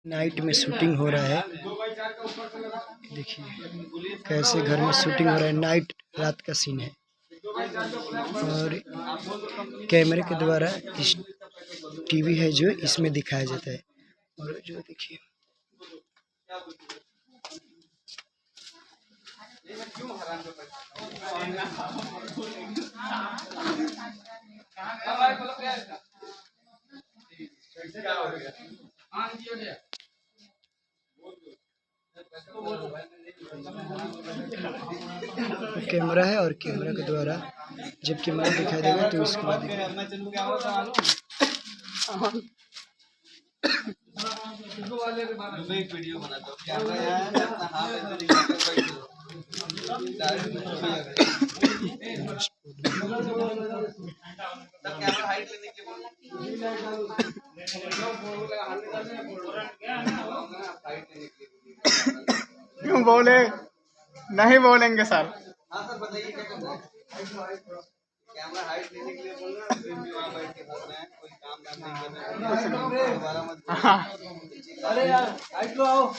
Night में shooting हो रहा है। देखिए कैसे घर में शूटिंग हो रहा है, नाइट रात का सीन है और कैमरे के द्वारा इस टीवी है जो इसमें दिखाया जाता है। और जो देखिए कैमरा है और कैमरा के द्वारा जब कैमरा दिखाई देगा तो इसके बाद वीडियो बनाता क्यों बोले? नहीं बोलेंगे सर। हाँ सर बताइए क्या करना है? कैमरा हाइट लेने के लिए बोल रहे हैं, वहाँ बैठ के बोल रहे हैं, कोई काम नहीं कर रहे हैं, दोबारा मत। हाँ। अरे यार हाइट लो आओ।